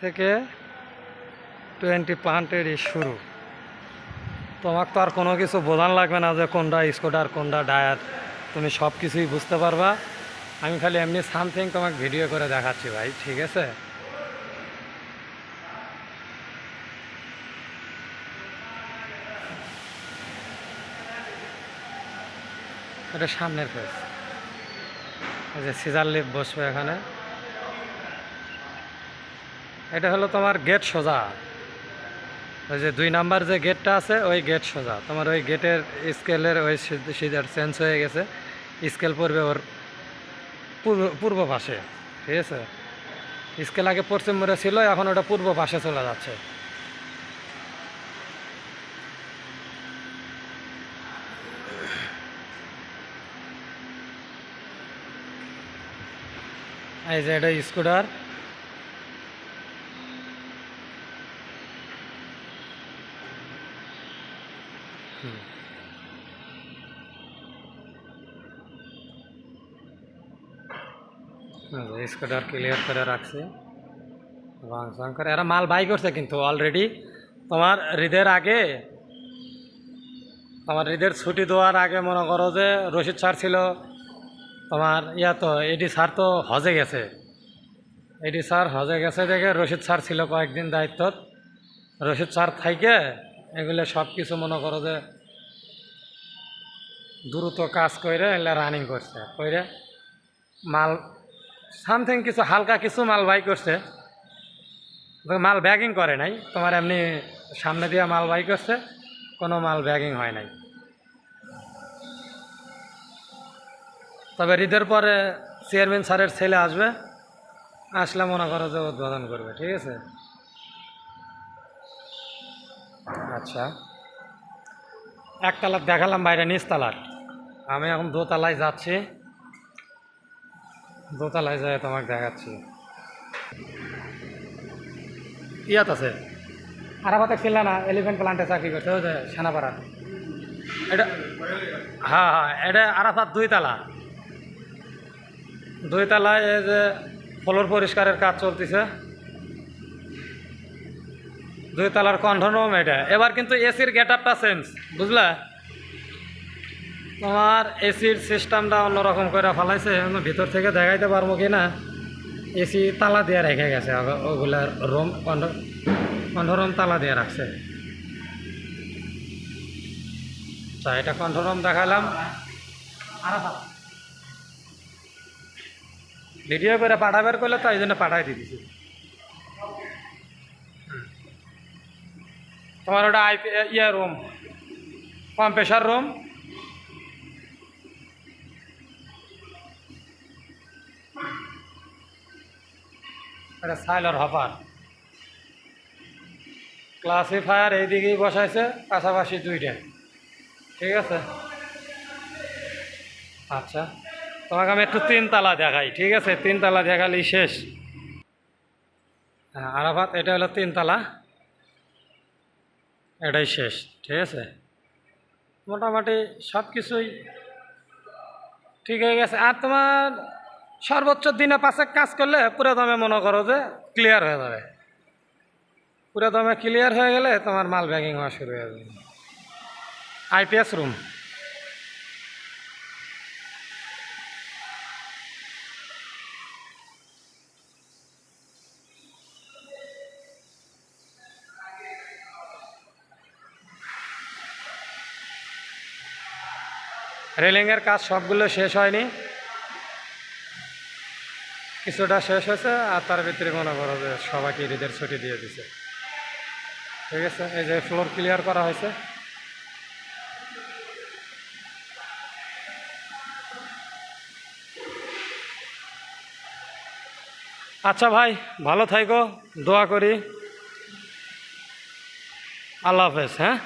থেকে 20 শুরু। তোমাকে তো আর কোনো কিছু বোঝান লাগবে না যে কোনটা স্কুটার কোনটা টায়ার, তুমি সব কিছুই বুঝতে পারবা। আমি খালি এমনি সামথিং তোমাকে ভিডিও করে দেখাচ্ছি ভাই, ঠিক আছে? এটা সামনের পেজ, এই যে সিজার লিফট বসবে এখানে। এটা হলো তোমার গেট সোজা, ওই যে 2 নাম্বার যে গেটটা আছে ওই গেট সোজা। তোমার ওই গেটের স্কেলের ওই সিজার চেঞ্জ হয়ে গেছে, স্কেল পড়বে ওর পূর্ব পাশে, ঠিক আছে? স্কেল আগে পশ্চিম মোড়ে ছিল, এখন ওটা পূর্ব পাশে চলে যাচ্ছে। এই যে এটা স্কুটার, স্কুটার ক্লিয়ার করে রাখছে। রং করে এরা মাল বাই করছে কিন্তু অলরেডি। তোমার ঈদের আগে, তোমার ঈদের ছুটি দেওয়ার আগে মনে করো যে রশিদ স্যার ছিল তোমার তো এডি স্যার তো হজে গেছে। এডি স্যার হজে গেছে দেখে রশিদ স্যার ছিল কয়েকদিন দায়িত্ব। রশিদ স্যার থাইকে এগুলো সব কিছু মনে করো যে দ্রুত কাজ করে এগুলো রানিং করছে, করে মাল সামথিং কিছু হালকা কিছু মাল বাই করছে, মাল ব্যাগিং করে নাই। তোমার এমনি সামনে দিয়ে মাল বাই করছে, কোনো মাল ব্যাগিং হয় নাই। তবে ঈদের পরে চেয়ারম্যান স্যারের ছেলে আসবে, আসলে মনে করো যে উদ্বোধন করবে, ঠিক আছে? আচ্ছা, একতলার দেখালাম, বাইরে নিচতলার। আমি এখন দোতলায় যাচ্ছি, দোতলায় যায় তোমাকে দেখাচ্ছি। ইয়াত আছে আরাফাতে ছিল না, এলিফেন্ট প্লান্টে চাকরি করছে, ওই যে সেনাপাড়া। এটা হ্যাঁ হ্যাঁ, এটা আরাফাত 2 তালা। 2 তালায় এই যে ফ্লোর পরিষ্কারের কাজ চলতেছে। 2 তালার কন্ট্রোল রুম এটা। এবার কিন্তু এসির গেট আপটা চেঞ্জ, বুঝলা? তোমার এসির সিস্টেমটা অন্যরকম করে ফেলাইছে, ভিতর থেকে দেখাইতে পারবো কি না। এসি তালা দিয়ে রেখে গেছে, ওগুলার রুম কন্ট্রোল রুম তালা দিয়ে রাখছে। আচ্ছা, এটা কন্ট্রোল রুম দেখালাম। ভিডিও করে পাঠাবের করলে তো এই জন্য পাঠাই দিয়েছি। তোমার ওটা রুম, কম্প্রেসার রুম। এটা সাইলার হপার, ক্লাসিফায়ার এইদিকেই বসাইছে, পাশাপাশি 2টা, ঠিক আছে? আচ্ছা, তোমাকে আমি একটু 3 তালা দেখাই, ঠিক আছে? 3 তালা দেখালেই শেষ। হ্যাঁ আরাফাত, এটা হলো 3 তালা, এটাই শেষ, ঠিক আছে? মোটামুটি সব কিছুই ঠিক হয়ে গেছে। আর তোমার সর্বোচ্চ দিনে 5 কাজ করলে পুরো দমে মনে করো যে ক্লিয়ার হয়ে যাবে। পুরো দমে ক্লিয়ার হয়ে গেলে তোমার মাল ব্যাগিং হওয়া শুরু হয়ে যাবে। আইপিএস রুম, রেলিংয়ের কাজ সবগুলো শেষ হয়নি, কিছুটা শেষ হয়েছে। আর তার ভিতরে মনে করো যে সবাইকে ঈদের ছুটি দিয়ে দিছে, ঠিক আছে? এই যে ফ্লোর ক্লিয়ার করা হয়েছে। আচ্ছা ভাই, ভালো থাইকো, দোয়া করি। আল্লাহ হাফেজ। হ্যাঁ।